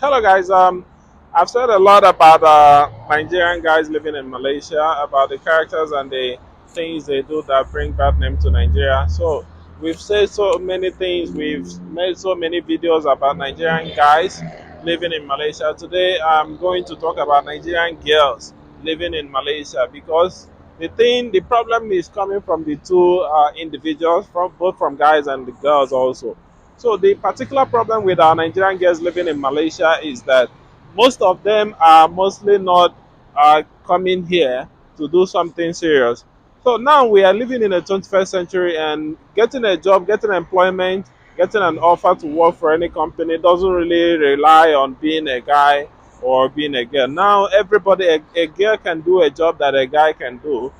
Hello guys. I've said a lot about Nigerian guys living in Malaysia, about the characters and the things they do that bring bad name to Nigeria. So we've said so many things. We've made so many videos about Nigerian guys living in Malaysia. Today I'm going to talk about Nigerian girls living in Malaysia because the problem is coming from the two individuals, from both from guys and the girls also. So the particular problem with our Nigerian girls living in Malaysia is that most of them are mostly not coming here to do something serious. So now we are living in the 21st century, and getting a job, getting employment, getting an offer to work for any company doesn't really rely on being a guy or being a girl. Now everybody, a girl can do a job that a guy can do,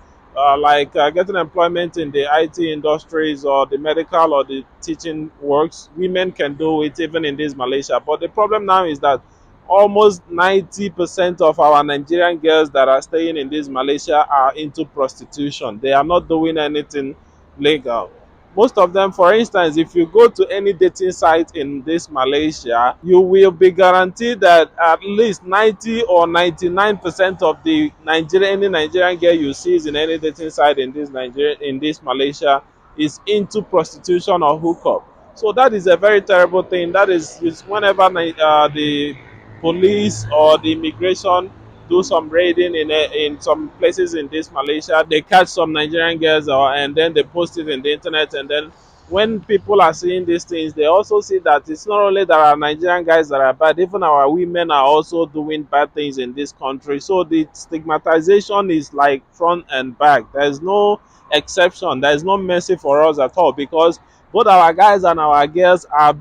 like getting employment in the IT industries or the medical or the teaching works. Women can do it even in this Malaysia. But the problem now is that almost 90% of our Nigerian girls that are staying in this Malaysia are into prostitution. They are not doing anything legal. Most of them, for instance, if you go to any dating site in this Malaysia, you will be guaranteed that at least 90 or 99% of the any Nigerian girl you see is in any dating site in this Malaysia is into prostitution or hookup. So that is a very terrible thing. That is whenever the police or the immigration do some raiding in some places in this Malaysia. They catch some Nigerian girls, and then they post it in the internet. And then when people are seeing these things, they also see that it's not only that our Nigerian guys that are bad, even our women are also doing bad things in this country. So the stigmatization is like front and back. There's no exception. There's no mercy for us at all, because both our guys and our girls are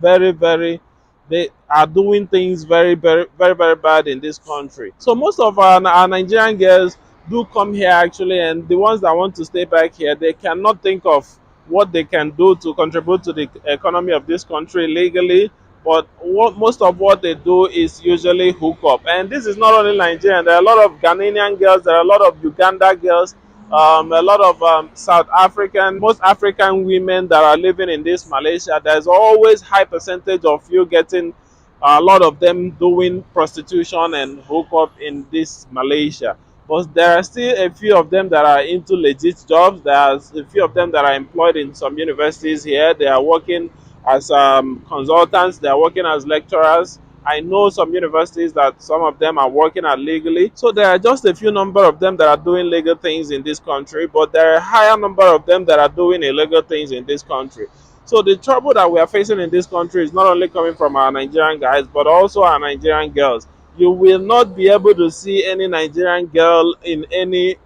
they are doing things very bad in this country. So most of our Nigerian girls do come here actually, and the ones that want to stay back here, they cannot think of what they can do to contribute to the economy of this country legally. But most of what they do is usually hook up. And this is not only Nigerian. There are a lot of Ghanaian girls, there are a lot of Uganda girls, a lot of South African, most African women that are living in this Malaysia. There's always high percentage of you getting a lot of them doing prostitution and hookup in this Malaysia. But there are still a few of them that are into legit jobs. There's a few of them that are employed in some universities here. They are working as consultants. They are working as lecturers. I know some universities that some of them are working at legally. So there are just a few number of them that are doing legal things in this country, but there are a higher number of them that are doing illegal things in this country. So the trouble that we are facing in this country is not only coming from our Nigerian guys, but also our Nigerian girls. You will not be able to see any Nigerian girl in any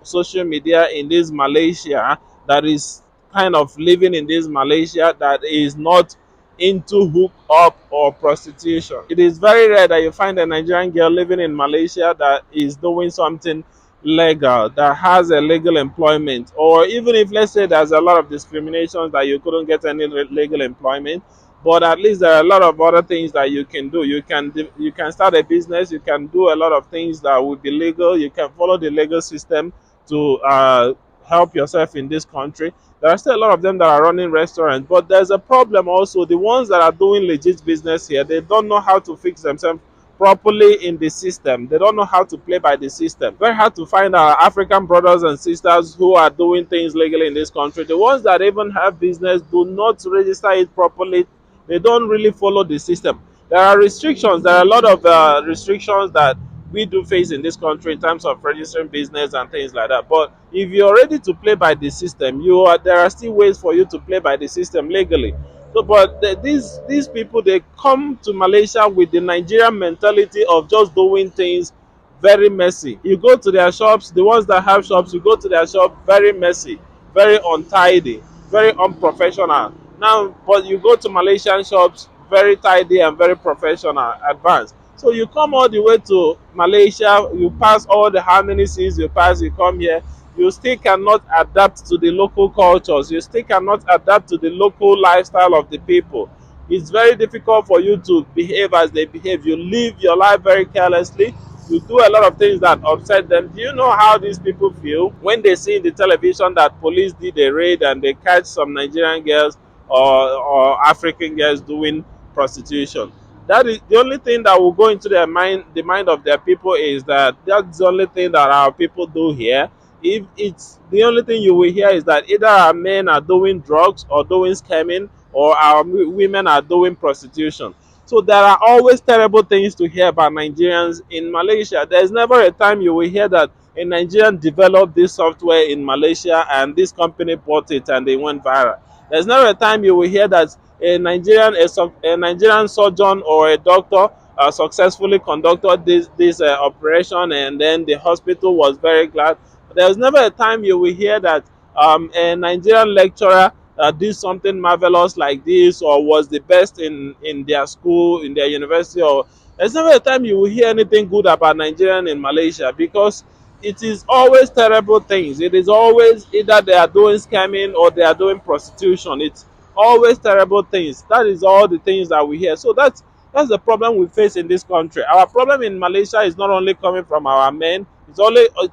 social media in this Malaysia that is kind of living in this Malaysia that is not into hook up or prostitution. It is very rare that you find a Nigerian girl living in Malaysia that is doing something legal, that has a legal employment. Or even if, let's say, there's a lot of discriminations that you couldn't get any legal employment, but at least there are a lot of other things that you can do. You can start a business. You can do a lot of things that would be legal. You can follow the legal system to help yourself in this country. There are still a lot of them that are running restaurants, but there's a problem also. The ones that are doing legit business here, they don't know how to fix themselves properly in the system. They don't know how to play by the system. Very hard to find our African brothers and sisters who are doing things legally in this country. The ones that even have business do not register it properly. They don't really follow the system. There are restrictions. There are a lot of restrictions that we do face in this country in terms of registering business and things like that. But if you're ready to play by the system, there are still ways for you to play by the system legally. So, but these people, they come to Malaysia with the Nigerian mentality of just doing things very messy. You go to their shops, the ones that have shops, you go to their shop, very messy, very untidy, very unprofessional. Now, but you go to Malaysian shops, very tidy and very professional, advanced. So you come all the way to Malaysia, you pass all the how many seas you pass, you come here, you still cannot adapt to the local cultures. You still cannot adapt to the local lifestyle of the people. It's very difficult for you to behave as they behave. You live your life very carelessly. You do a lot of things that upset them. Do you know how these people feel when they see in the television that police did a raid and they catch some Nigerian girls or African girls doing prostitution? That is the only thing that will go into their mind, the mind of their people, is that that's the only thing that our people do here. If it's the only thing you will hear is that either our men are doing drugs or doing scamming, or our women are doing prostitution. So there are always terrible things to hear about Nigerians in Malaysia. There's never a time you will hear that a Nigerian developed this software in Malaysia and this company bought it and they went viral. There's never a time you will hear that a Nigerian surgeon or a doctor successfully conducted this operation, and then the hospital was very glad. There's never a time you will hear that a Nigerian lecturer did something marvelous like this, or was the best in their school, in their university. Or there's never a time you will hear anything good about Nigerian in Malaysia, because it is always terrible things. It is always either they are doing scamming or they are doing prostitution. It's always terrible things. That is all the things that we hear. So that's the problem we face in this country. Our problem in Malaysia is not only coming from our men, it's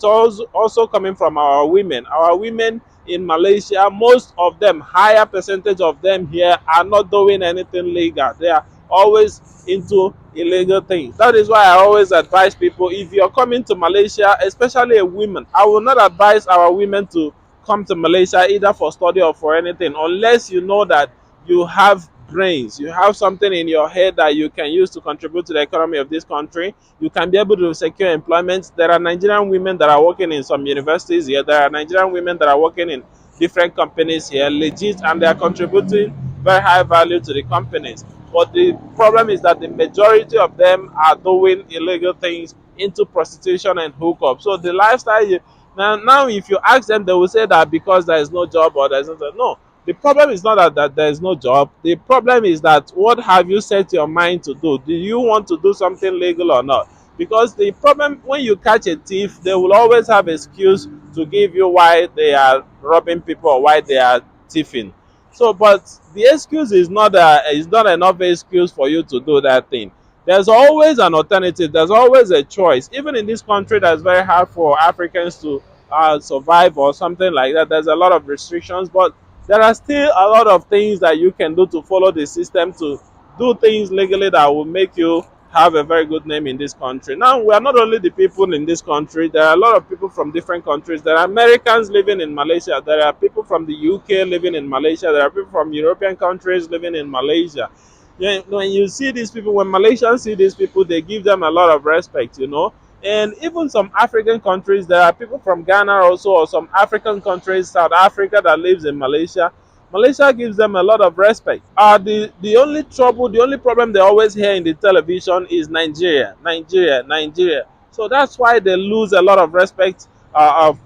also coming from our women. Our women in Malaysia, most of them, higher percentage of them here, are not doing anything legal. They are always into illegal things. That is why I always advise people, if you're coming to Malaysia, especially a woman, I will not advise our women to come to Malaysia either for study or for anything, unless you know that you have brains, you have something in your head that you can use to contribute to the economy of this country. You can be able to secure employment. There are Nigerian women that are working in some universities here. There are Nigerian women that are working in different companies here, legit, and they are contributing very high value to the companies. But the problem is that the majority of them are doing illegal things, into prostitution and hookup. So the lifestyle now if you ask them, they will say that because there is no job, or there is no. The problem is not that there is no job. The problem is that what have you set your mind to do? Do you want to do something legal or not? Because the problem, when you catch a thief, they will always have excuse to give you why they are robbing people or why they are thieving. So, but the excuse is not enough excuse for you to do that thing. There's always an alternative. There's always a choice. Even in this country, that's very hard for Africans to survive or something like that. There's a lot of restrictions, but there are still a lot of things that you can do to follow the system, to do things legally that will make you have a very good name in this country. Now, we are not only the people in this country, there are a lot of people from different countries. There are Americans living in Malaysia, there are people from the UK living in Malaysia, there are people from European countries living in Malaysia. When you see these people, when Malaysians see these people, they give them a lot of respect. And even some African countries, there are people from Ghana also, or some African countries, South Africa, that lives in Malaysia. Malaysia gives them a lot of respect. The only trouble, the only problem they always hear in the television is Nigeria, Nigeria, Nigeria. So that's why they lose a lot of respect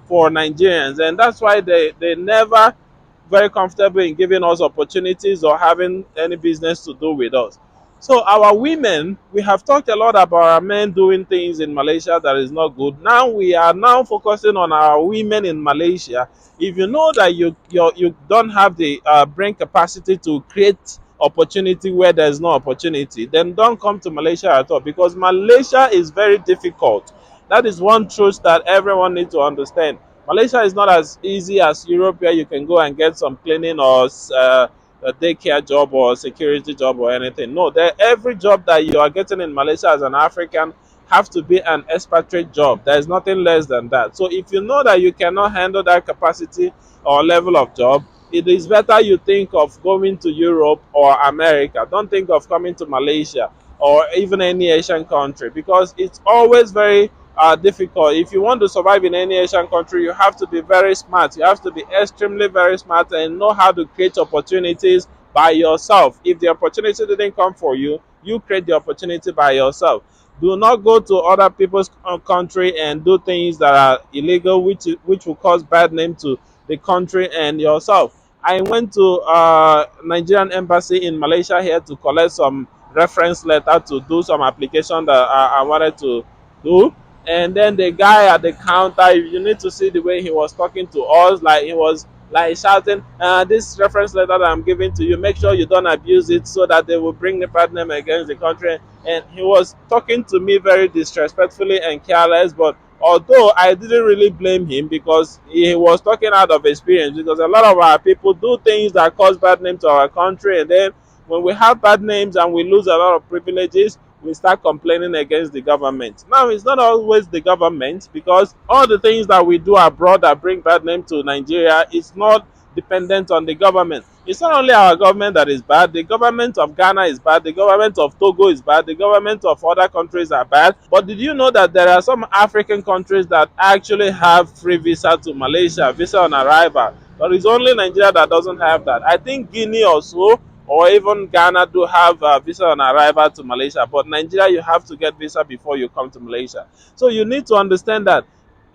for Nigerians, and that's why they never very comfortable in giving us opportunities or having any business to do with us. So our women, we have talked a lot about our men doing things in Malaysia that is not good. Now we are now focusing on our women in Malaysia. If you know that you don't have the brain capacity to create opportunity where there's no opportunity, then don't come to Malaysia at all, because Malaysia is very difficult. That is one truth that everyone needs to understand. Malaysia is not as easy as Europe, where you can go and get some cleaning or a daycare job or security job or anything. No, every job that you are getting in Malaysia as an African have to be an expatriate job. There is nothing less than that. So if you know that you cannot handle that capacity or level of job, it is better you think of going to Europe or America. Don't think of coming to Malaysia or even any Asian country, because it's always very difficult. If you want to survive in any Asian country, you have to be very smart. You have to be extremely very smart and know how to create opportunities by yourself. If the opportunity didn't come for you, you create the opportunity by yourself. Do not go to other people's country and do things that are illegal, which will cause bad name to the country and yourself. I went to Nigerian embassy in Malaysia here to collect some reference letter to do some application that I wanted to do. And then the guy at the counter, you need to see the way he was talking to us, like he was like shouting, this reference letter that I'm giving to you, make sure you don't abuse it, so that they will bring the bad name against the country. And he was talking to me very disrespectfully and careless. But although I didn't really blame him, because he was talking out of experience, because a lot of our people do things that cause bad name to our country, and then When we have bad names and we lose a lot of privileges, we start complaining against the government. Now, it's not always the government, because all the things that we do abroad that bring bad name to Nigeria is not dependent on the government. It's not only our government that is bad. The government of Ghana is bad. The government of Togo is bad. The government of other countries are bad. But did you know that there are some African countries that actually have free visa to Malaysia, visa on arrival? But it's only Nigeria that doesn't have that. I think Guinea also, or even Ghana, do have visa on arrival to Malaysia. But Nigeria, you have to get visa before you come to Malaysia. So you need to understand that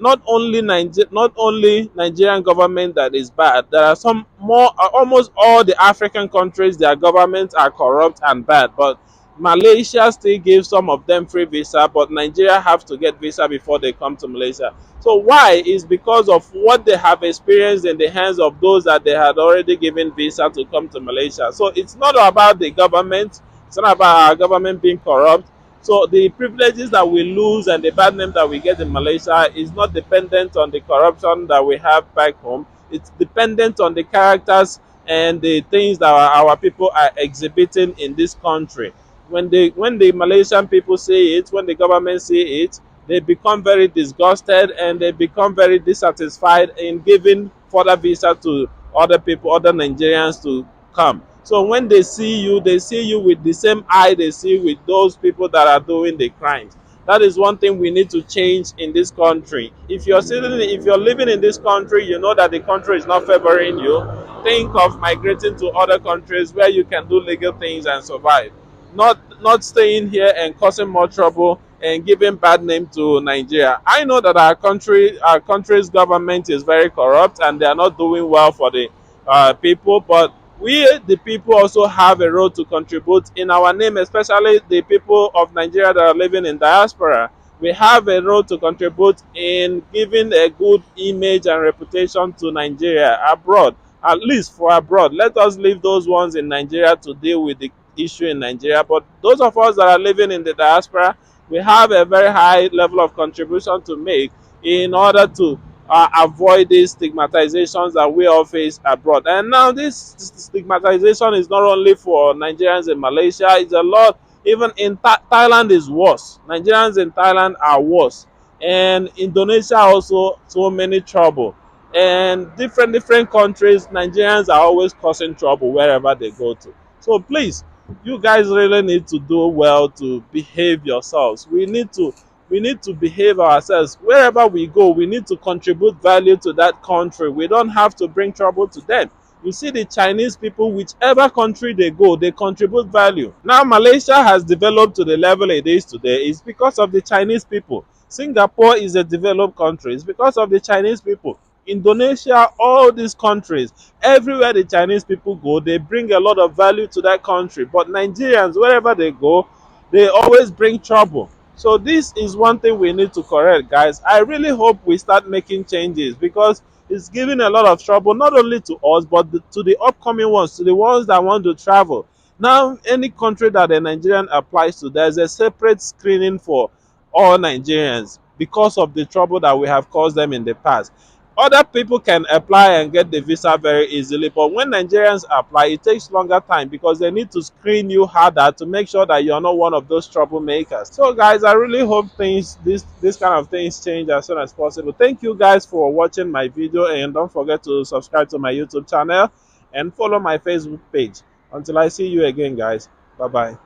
not only Nigerian government that is bad. There are some more, almost all the African countries, their governments are corrupt and bad. But Malaysia still gives some of them free visa, but Nigeria have to get visa before they come to Malaysia. So why? Is because of what they have experienced in the hands of those that they had already given visa to come to Malaysia. So it's not about the government. It's not about our government being corrupt. So the privileges that we lose and the bad name that we get in Malaysia is not dependent on the corruption that we have back home. It's dependent on the characters and the things that our people are exhibiting in this country. When the Malaysian people see it, when the government see it, they become very disgusted and they become very dissatisfied in giving further visa to other people, other Nigerians to come. So when they see you with the same eye they see with those people that are doing the crimes. That is one thing we need to change in this country. If you're living in this country, you know that the country is not favoring you. Think of migrating to other countries where you can do legal things and survive. Not staying here and causing more trouble and giving bad name to Nigeria. I know that our country's government is very corrupt and they are not doing well for the people, but we the people also have a role to contribute in our name, especially the people of Nigeria that are living in diaspora. We have a role to contribute in giving a good image and reputation to Nigeria abroad, at least for abroad. Let us leave those ones in Nigeria to deal with the issue in Nigeria. But those of us that are living in the diaspora, we have a very high level of contribution to make in order to avoid these stigmatizations that we all face abroad. And now this stigmatization is not only for Nigerians in Malaysia, it's a lot. Even in Thailand is worse. Nigerians in Thailand are worse. And Indonesia also, so many trouble. And different countries, Nigerians are always causing trouble wherever they go to. So please, you guys really need to do well to behave yourselves. We need to behave ourselves wherever we go. We need to contribute value to that country. We don't have to bring trouble to them. You see, the Chinese people, whichever country they go, they contribute value. Now Malaysia has developed to the level it is today. It's because of the Chinese people. Singapore is a developed country. It's because of the Chinese people. Indonesia, all these countries, everywhere the Chinese people go, they bring a lot of value to that country. But Nigerians, wherever they go, they always bring trouble. So this is one thing we need to correct, guys. I really hope we start making changes, because it's giving a lot of trouble, not only to us, but to the upcoming ones, to the ones that want to travel. Now, any country that a Nigerian applies to, there's a separate screening for all Nigerians because of the trouble that we have caused them in the past. Other people can apply and get the visa very easily, but when Nigerians apply, it takes longer time because they need to screen you harder to make sure that you're not one of those troublemakers. So guys, I really hope this kind of things change as soon as possible. Thank you guys for watching my video, and don't forget to subscribe to my YouTube channel and follow my Facebook page. Until I see you again, guys. Bye bye.